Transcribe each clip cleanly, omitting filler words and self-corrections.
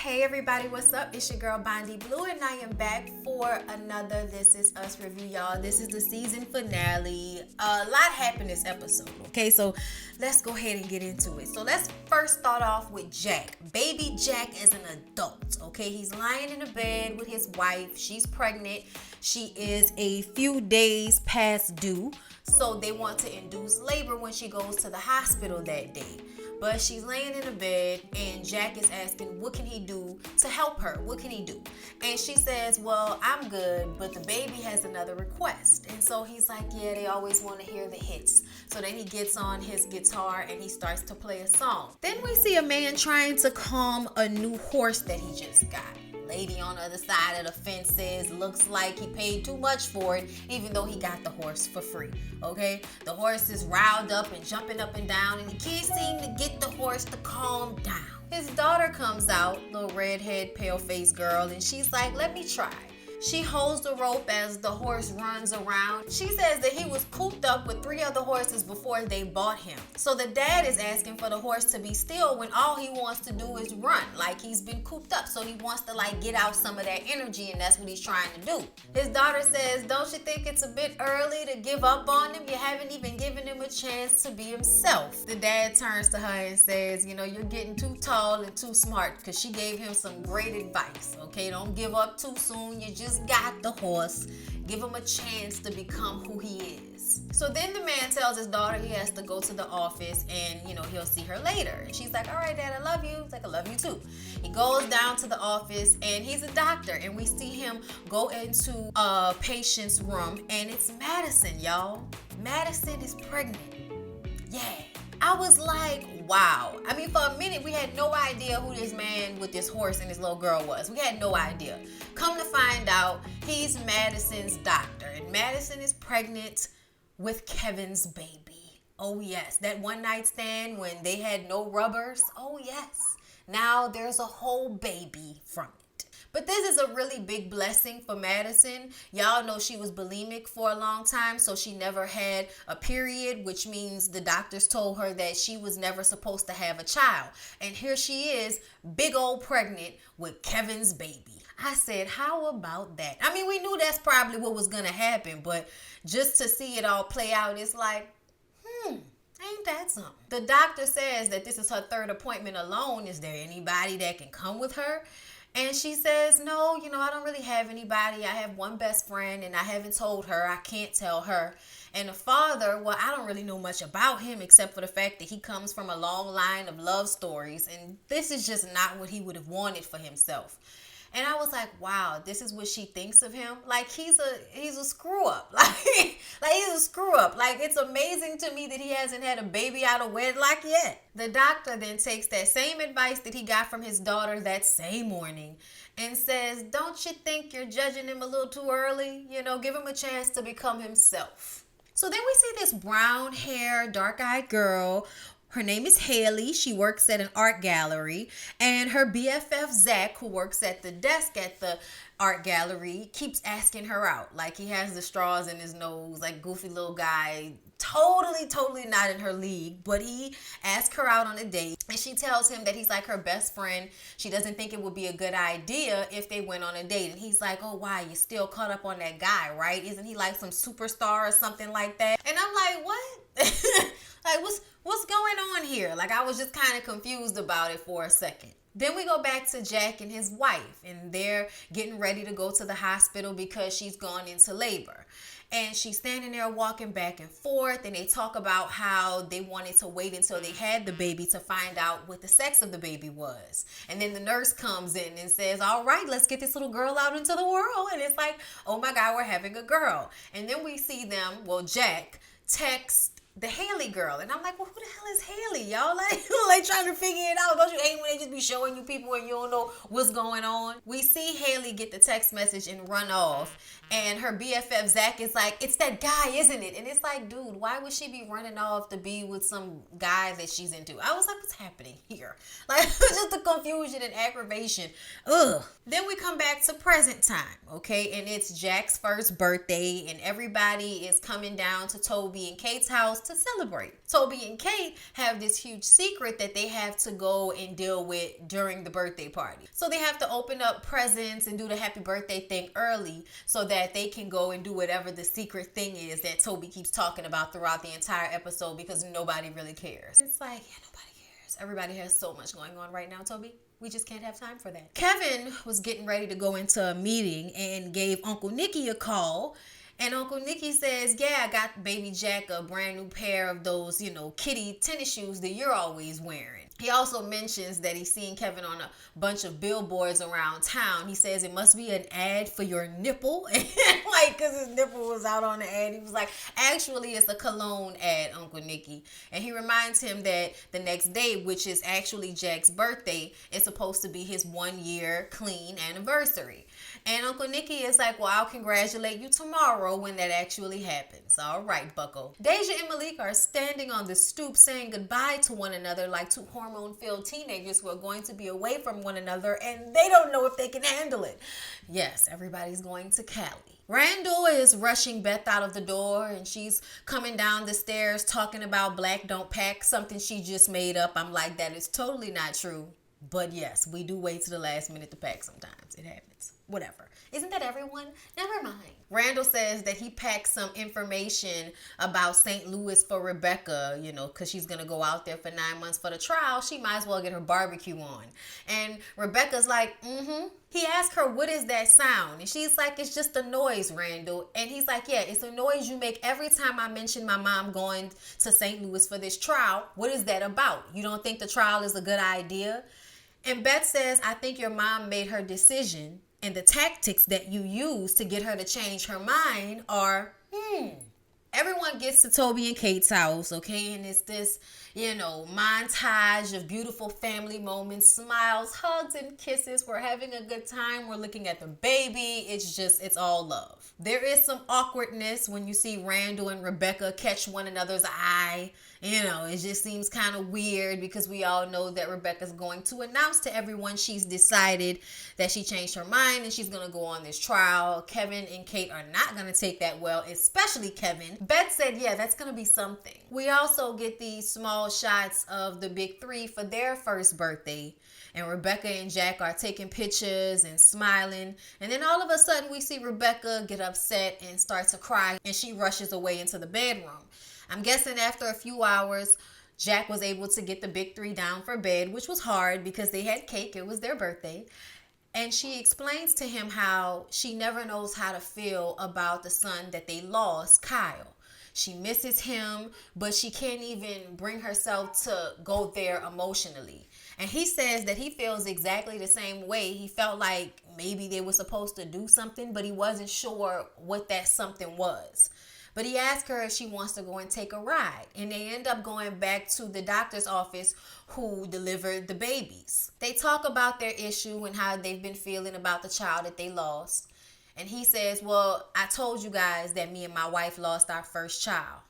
Hey everybody, what's up? It's your girl Bondy Blue and I am back for another This Is Us review, y'all. This is the season finale. A lot happened this episode, okay? So let's go ahead and get into it. So let's first start off with Jack. Baby Jack is an adult, okay? He's lying in a bed with his wife. She's pregnant. She is a few days past due. So they want to induce labor when she goes to the hospital that day. But she's laying in the bed and Jack is asking, what can he do to help her? What can he do? And she says, well, I'm good, but the baby has another request. And so he's like, yeah, they always want to hear the hits. So then he gets on his guitar and he starts to play a song. Then we see a man trying to calm a new horse that he just got. Lady on the other side of the fence says, looks like he paid too much for it, even though he got the horse for free, okay? The horse is riled up and jumping up and down, and he can't seem to get the horse to calm down. His daughter comes out, little redhead, pale-faced girl, and she's like, let me try. She holds the rope as the horse runs around. She says that he was cooped up with 3 other horses before they bought him. So the dad is asking for the horse to be still when all he wants to do is run, like he's been cooped up. So he wants to get out some of that energy, and that's what he's trying to do. His daughter says, don't you think it's a bit early to give up on him? You haven't even given him a chance to be himself. The dad turns to her and says, you know, you're getting too tall and too smart, because she gave him some great advice, okay? Don't give up too soon. You just got the horse. Give him a chance to become who he is. So then the man tells his daughter he has to go to the office and, you know, he'll see her later. And she's like, all right, Dad, I love you. He's like, I love you too. He goes down to the office and he's a doctor, and we see him go into a patient's room, and it's Madison, y'all. Madison is pregnant. Yeah. I was like, wow. I mean, for a minute, we had no idea who this man with this horse and this little girl was. We had no idea. Come to find out, he's Madison's doctor. And Madison is pregnant with Kevin's baby. Oh, yes. That one night stand when they had no rubbers. Oh, yes. Now there's a whole baby from it. But this is a really big blessing for Madison. Y'all know she was bulimic for a long time, so she never had a period, which means the doctors told her that she was never supposed to have a child. And here she is, big old pregnant with Kevin's baby. I said, how about that? I mean, we knew that's probably what was going to happen, but just to see it all play out, it's like, ain't that something? The doctor says that this is her 3rd appointment alone. Is there anybody that can come with her? And she says, no, you know, I don't really have anybody. I have one best friend and I haven't told her. I can't tell her. And the father, well, I don't really know much about him except for the fact that he comes from a long line of love stories. And this is just not what he would have wanted for himself. And I was like, wow, this is what she thinks of him. Like, he's a screw up. Like he's a screw up. Like, it's amazing to me that he hasn't had a baby out of wedlock yet. The doctor then takes that same advice that he got from his daughter that same morning and says, don't you think you're judging him a little too early? You know, give him a chance to become himself. So then we see this brown hair, dark-eyed girl. Her name is Haley. She works at an art gallery, and her BFF Zach, who works at the desk at the art gallery, keeps asking her out. Like, he has the straws in his nose, like goofy little guy, totally not in her league, but he asks her out on a date, and she tells him that he's like her best friend. She doesn't think it would be a good idea if they went on a date, and he's like, oh, why? You're still caught up on that guy, right? Isn't he like some superstar or something like that? And I'm like, what? Like, what's going on here? Like, I was just kind of confused about it for a second. Then we go back to Jack and his wife, and they're getting ready to go to the hospital because she's gone into labor. And she's standing there walking back and forth, and they talk about how they wanted to wait until they had the baby to find out what the sex of the baby was. And then the nurse comes in and says, all right, let's get this little girl out into the world. And it's like, oh my God, we're having a girl. And then we see them, well, Jack text the Haley girl. And I'm like, well, who the hell is Haley, y'all? Like trying to figure it out. Don't you hate when they just be showing you people and you don't know what's going on? We see Haley get the text message and run off. And her BFF Zach is like, it's that guy, isn't it? And it's like, dude, why would she be running off to be with some guy that she's into? I was like, what's happening here? Like, just the confusion and aggravation. Ugh. Then we come back to present time, okay? And it's Jack's first birthday, and everybody is coming down to Toby and Kate's house to celebrate. Toby and Kate have this huge secret that they have to go and deal with during the birthday party. So they have to open up presents and do the happy birthday thing early so that they can go and do whatever the secret thing is that Toby keeps talking about throughout the entire episode, because nobody really cares. It's like, yeah, nobody cares. Everybody has so much going on right now, Toby. We just can't have time for that. Kevin was getting ready to go into a meeting and gave Uncle Nicky a call. And Uncle Nicky says, yeah, I got baby Jack a brand new pair of those, kitty tennis shoes that you're always wearing. He also mentions that he's seen Kevin on a bunch of billboards around town. He says it must be an ad for your nipple. Because his nipple was out on the ad. He was like, actually, it's a cologne ad, Uncle Nicky. And he reminds him that the next day, which is actually Jack's birthday, is supposed to be his 1 year clean anniversary. And Uncle Nicky is like, well, I'll congratulate you tomorrow when that actually happens. All right, bucko. Deja and Malik are standing on the stoop saying goodbye to one another like two hormone-filled teenagers who are going to be away from one another, and they don't know if they can handle it. Yes, everybody's going to Cali. Randall is rushing Beth out of the door, and she's coming down the stairs talking about black don't pack, something she just made up. I'm like, that is totally not true. But yes, we do wait to the last minute to pack sometimes. It happens. Whatever. Isn't that everyone? Never mind. Randall says that he packed some information about St. Louis for Rebecca, because she's going to go out there for 9 months for the trial. She might as well get her barbecue on. And Rebecca's like, mm-hmm. He asked her, what is that sound? And she's like, it's just a noise, Randall. And he's like, yeah, it's a noise you make every time I mention my mom going to St. Louis for this trial. What is that about? You don't think the trial is a good idea? And Beth says, I think your mom made her decision, and the tactics that you use to get her to change her mind are, Everyone gets to Toby and Kate's house, okay? And it's this, montage of beautiful family moments, smiles, hugs, and kisses. We're having a good time. We're looking at the baby. It's all love. There is some awkwardness when you see Randall and Rebecca catch one another's eye. It just seems kind of weird because we all know that Rebecca's going to announce to everyone she's decided that she changed her mind and she's going to go on this trial. Kevin and Kate are not going to take that well, especially Kevin. Beth said, yeah, that's going to be something. We also get these small shots of the big three for their first birthday. And Rebecca and Jack are taking pictures and smiling. And then all of a sudden we see Rebecca get upset and start to cry. And she rushes away into the bedroom. I'm guessing after a few hours, Jack was able to get the big three down for bed, which was hard because they had cake. It was their birthday. And she explains to him how she never knows how to feel about the son that they lost, Kyle. She misses him, but she can't even bring herself to go there emotionally. And he says that he feels exactly the same way. He felt like maybe they were supposed to do something, but he wasn't sure what that something was. But he asked her if she wants to go and take a ride. And they end up going back to the doctor's office who delivered the babies. They talk about their issue and how they've been feeling about the child that they lost. And he says, well, I told you guys that me and my wife lost our first child.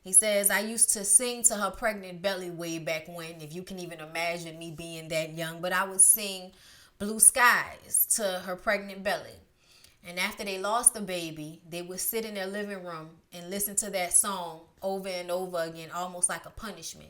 He says, I used to sing to her pregnant belly way back when, if you can even imagine me being that young. But I would sing Blue Skies to her pregnant belly. And after they lost the baby, they would sit in their living room and listen to that song over and over again, almost like a punishment.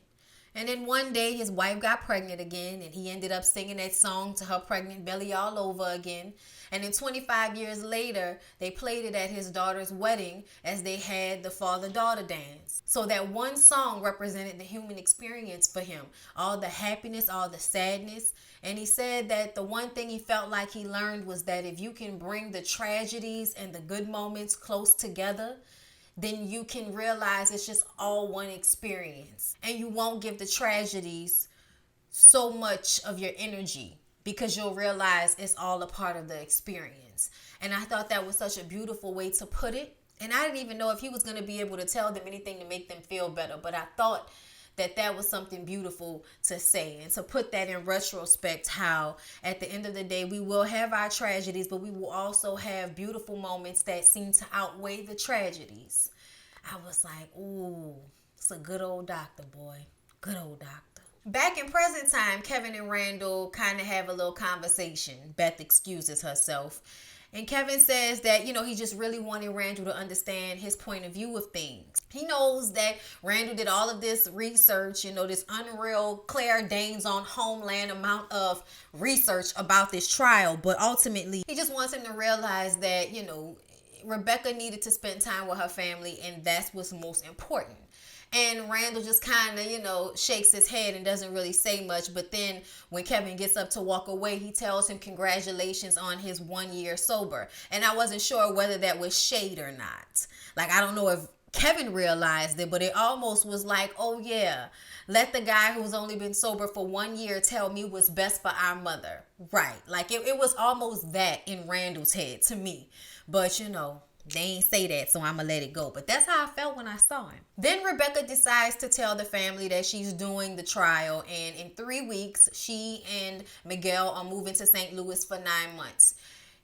And then one day his wife got pregnant again, and he ended up singing that song to her pregnant belly all over again. And then 25 years later, they played it at his daughter's wedding as they had the father-daughter dance. So that one song represented the human experience for him. All the happiness, all the sadness. And he said that the one thing he felt like he learned was that if you can bring the tragedies and the good moments close together, then you can realize it's just all one experience. And you won't give the tragedies so much of your energy because you'll realize it's all a part of the experience. And I thought that was such a beautiful way to put it. And I didn't even know if he was going to be able to tell them anything to make them feel better. But I thought that was something beautiful to say and to put that in retrospect, how at the end of the day we will have our tragedies, but we will also have beautiful moments that seem to outweigh the tragedies. I was like, ooh, it's a good old doctor, boy. Good old doctor. Back in present time, Kevin and Randall kind of have a little conversation. Beth excuses herself. And Kevin says that, he just really wanted Randall to understand his point of view of things. He knows that Randall did all of this research, this unreal Claire Danes on Homeland amount of research about this trial. But ultimately, he just wants him to realize that, Rebecca needed to spend time with her family, and that's what's most important. And Randall just kind of, shakes his head and doesn't really say much. But then when Kevin gets up to walk away, he tells him congratulations on his 1 year sober. And I wasn't sure whether that was shade or not. Like, I don't know if Kevin realized it, but it almost was like, oh yeah, let the guy who's only been sober for 1 year tell me what's best for our mother. Right. Like, it was almost that in Randall's head to me. But, they ain't say that, so I'm going to let it go. But that's how I felt when I saw him. Then Rebecca decides to tell the family that she's doing the trial. And in 3 weeks, she and Miguel are moving to St. Louis for 9 months.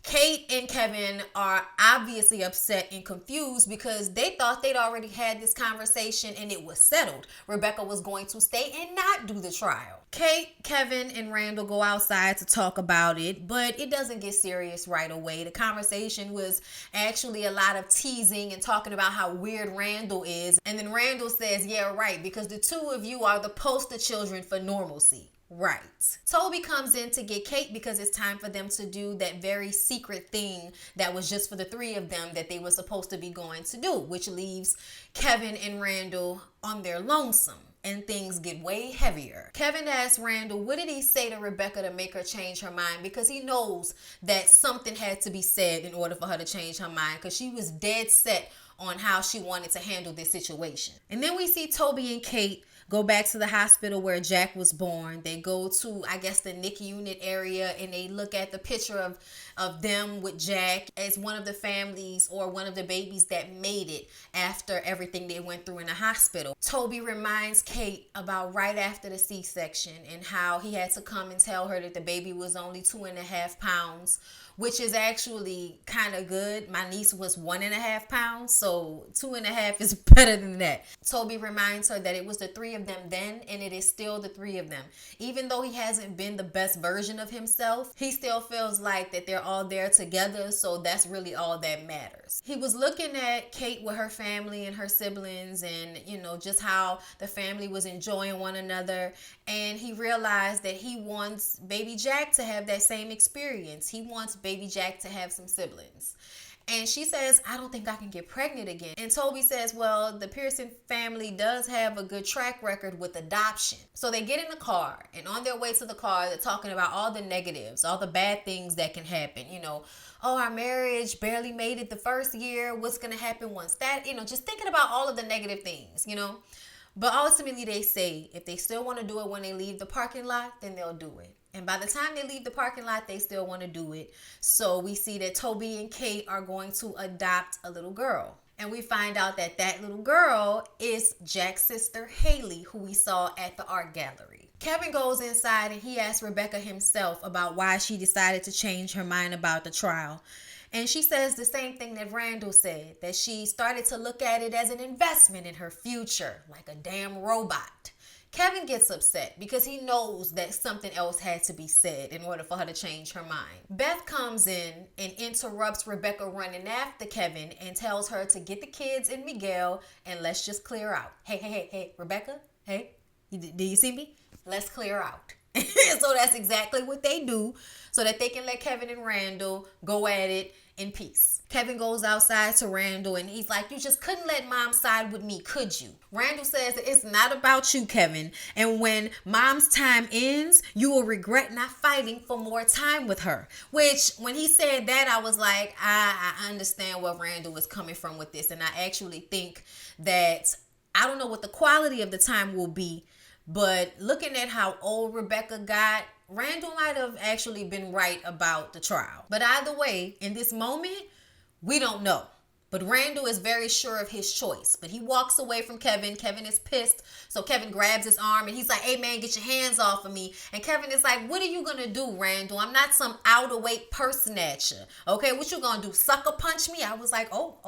Kate and Kevin are obviously upset and confused because they thought they'd already had this conversation and it was settled. Rebecca was going to stay and not do the trial. Kate, Kevin, and Randall go outside to talk about it, but it doesn't get serious right away. The conversation was actually a lot of teasing and talking about how weird Randall is. And then Randall says, yeah, right, because the two of you are the poster children for normalcy. Right. Toby comes in to get Kate because it's time for them to do that very secret thing that was just for the three of them that they were supposed to be going to do, which leaves Kevin and Randall on their lonesome. And things get way heavier. Kevin asks Randall, what did he say to Rebecca to make her change her mind? Because he knows that something had to be said in order for her to change her mind, because she was dead set on how she wanted to handle this situation. And then we see Toby and Kate go back to the hospital where Jack was born. They go to, I guess, the NIC unit area, and they look at the picture of them with Jack as one of the families or one of the babies that made it after everything they went through in the hospital. Toby reminds Kate about right after the C-section and how he had to come and tell her that the baby was only 2.5 pounds, which is actually kind of good. My niece was 1.5 pounds, so 2.5 is better than that. Toby reminds her that it was the three of them then, and it is still the three of them. Even though he hasn't been the best version of himself, he still feels like that they're all there together, so that's really all that matters. He was looking at Kate with her family and her siblings and, just how the family was enjoying one another, and he realized that he wants baby Jack to have that same experience. He wants baby Jack to have some siblings. And she says, I don't think I can get pregnant again. And Toby says, well, the Pearson family does have a good track record with adoption. So they get in the car, and on their way to the car, they're talking about all the negatives, all the bad things that can happen. Oh, our marriage barely made it the first year. What's going to happen once that, just thinking about all of the negative things, But ultimately, they say if they still want to do it when they leave the parking lot, then they'll do it. And by the time they leave the parking lot, they still want to do it. So we see that Toby and Kate are going to adopt a little girl. And we find out that that little girl is Jack's sister, Haley, who we saw at the art gallery. Kevin goes inside and he asks Rebecca himself about why she decided to change her mind about the trial. And she says the same thing that Randall said, that she started to look at it as an investment in her future, like a damn robot. Kevin gets upset because he knows that something else had to be said in order for her to change her mind. Beth comes in and interrupts Rebecca running after Kevin and tells her to get the kids and Miguel and let's just clear out. Hey, Rebecca, hey, do you see me? Let's clear out. So that's exactly what they do so that they can let Kevin and Randall go at it in peace. Kevin goes outside to Randall and he's like, you just couldn't let mom side with me, could you? Randall says that it's not about you, Kevin. And when mom's time ends, you will regret not fighting for more time with her. Which, when he said that, I was like, I understand where Randall is coming from with this. And I actually think that, I don't know what the quality of the time will be, but looking at how old Rebecca got, Randall might have actually been right about the trial. But either way, in this moment, we don't know. But Randall is very sure of his choice. But he walks away from Kevin. Kevin is pissed. So Kevin grabs his arm and he's like, hey man, get your hands off of me. And Kevin is like, what are you going to do, Randall? I'm not some out of weight person at you. Okay, what you going to do? Sucker punch me? I was like, oh.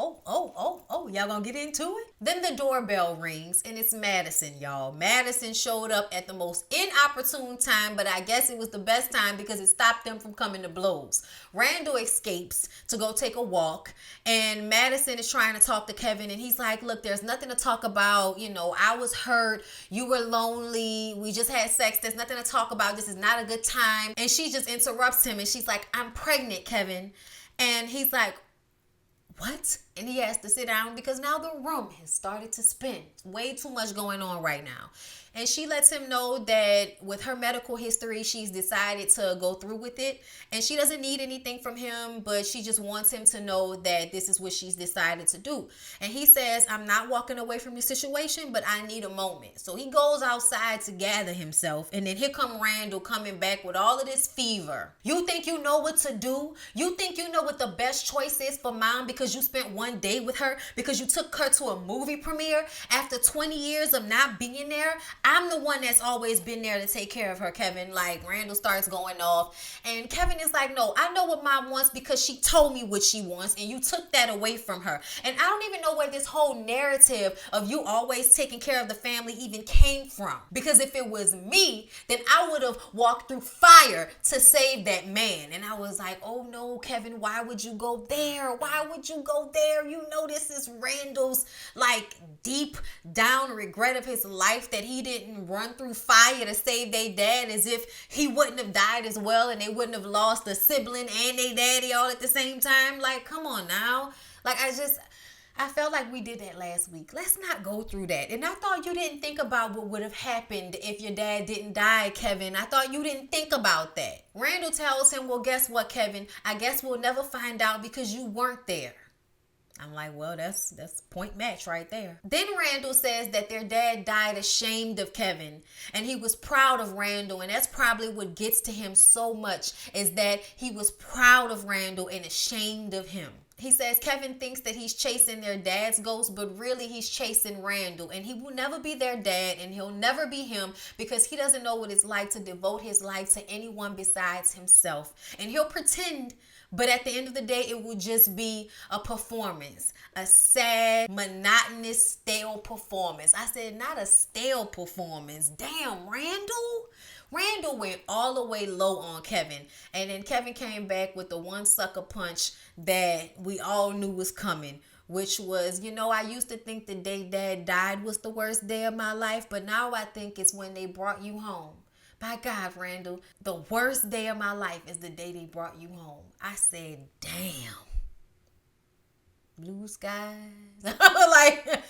Y'all going to get into it? Then the doorbell rings and it's Madison, y'all. Madison showed up at the most inopportune time, but I guess it was the best time because it stopped them from coming to blows. Randall escapes to go take a walk, and Madison is trying to talk to Kevin, and he's like, look, there's nothing to talk about. You know, I was hurt. You were lonely. We just had sex. There's nothing to talk about. This is not a good time. And she just interrupts him, and she's like, I'm pregnant, Kevin. And he's like, what? And he has to sit down because now the room has started to spin. Way too much going on right now. And she lets him know that with her medical history, she's decided to go through with it. And she doesn't need anything from him, but she just wants him to know that this is what she's decided to do. And he says, I'm not walking away from the situation, but I need a moment. So he goes outside to gather himself. And then here come Randall coming back with all of this fever. You think you know what to do? You think you know what the best choice is for mom because you spent one day with her, because you took her to a movie premiere after 20 years of not being there? I'm the one that's always been there to take care of her, Kevin. Like, Randall starts going off. And Kevin is like, no, I know what mom wants because she told me what she wants. And you took that away from her. And I don't even know where this whole narrative of you always taking care of the family even came from. Because if it was me, then I would have walked through fire to save that man. And I was like, oh no, Kevin, why would you go there? Why would you go there? You know, this is Randall's like deep down regret of his life that he didn't run through fire to save their dad, as if he wouldn't have died as well and they wouldn't have lost a sibling and their daddy all at the same time. Like, come on now. Like, I felt like we did that last week. Let's not go through that. And I thought you didn't think about what would have happened if your dad didn't die, Kevin. I thought you didn't think about that. Randall tells him, well, guess what, Kevin? I guess we'll never find out because you weren't there. I'm like, well, that's point match right there. Then Randall says that their dad died ashamed of Kevin, and he was proud of Randall, and that's probably what gets to him so much, is that he was proud of Randall and ashamed of him. He says Kevin thinks that he's chasing their dad's ghost, but really he's chasing Randall, and he will never be their dad, and he'll never be him because he doesn't know what it's like to devote his life to anyone besides himself. And he'll pretend, but at the end of the day, it will just be a performance, a sad, monotonous, stale performance. I said, not a stale performance. Damn, Randall. Randall went all the way low on Kevin. And then Kevin came back with the one sucker punch that we all knew was coming, which was, you know, I used to think the day dad died was the worst day of my life, but now I think it's when they brought you home. By God, Randall, the worst day of my life is the day they brought you home. I said, damn. Blue skies. Like,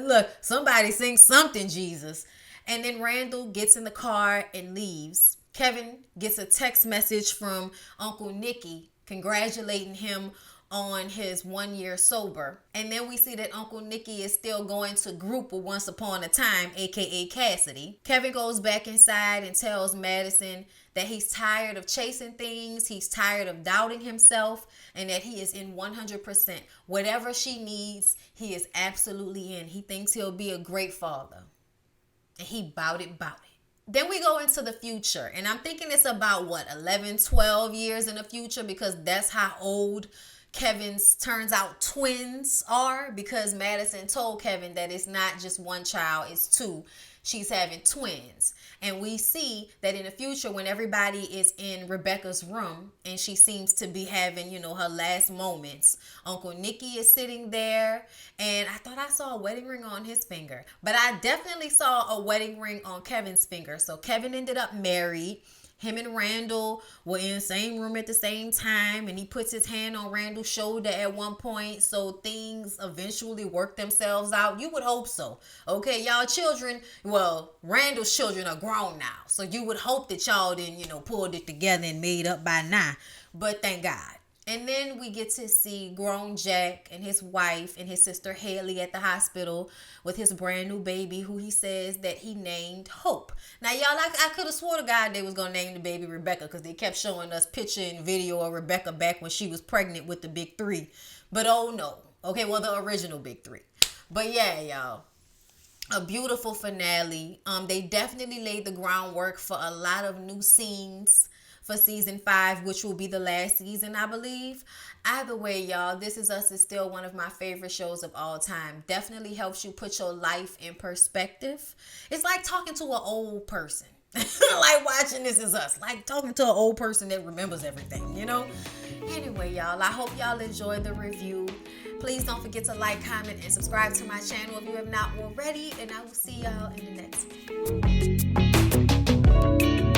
look, somebody sing something, Jesus. And then Randall gets in the car and leaves. Kevin gets a text message from Uncle Nicky congratulating him on his 1 year sober. And then we see that Uncle Nicky is still going to group with Once Upon a Time, aka Cassidy. Kevin goes back inside and tells Madison that he's tired of chasing things, he's tired of doubting himself, and that he is in 100%. Whatever she needs, he is absolutely in. He thinks he'll be a great father. And he bout it. Then we go into the future, and I'm thinking it's about 11, 12 years in the future, because that's how old Kevin's turns out twins are, because Madison told Kevin that it's not just one child, it's two. She's having twins. And we see that in the future, when everybody is in Rebecca's room and she seems to be having, you know, her last moments, Uncle Nicky is sitting there, and I thought I saw a wedding ring on his finger, but I definitely saw a wedding ring on Kevin's finger. So Kevin ended up married. Him and Randall were in the same room at the same time, and he puts his hand on Randall's shoulder at one point, so things eventually work themselves out. You would hope so. Okay, y'all children, well, Randall's children are grown now, so you would hope that y'all didn't, you know, pulled it together and made up by now, but thank God. And then we get to see grown Jack and his wife and his sister Haley at the hospital with his brand new baby, who he says that he named Hope. Now, y'all, I could have swore to God they was going to name the baby Rebecca, because they kept showing us picture and video of Rebecca back when she was pregnant with the big three. But oh no. Okay, well, the original big three. But yeah, y'all, a beautiful finale. They definitely laid the groundwork for a lot of new scenes for season 5, which will be the last season, I believe. Either way, y'all, This Is Us is still one of my favorite shows of all time. Definitely helps you put your life in perspective. It's like talking to an old person. Like watching This Is Us, like talking to an old person that remembers everything, Anyway, y'all, I hope y'all enjoyed the review. Please don't forget to like, comment, and subscribe to my channel if you have not already. And I will see y'all in the next one.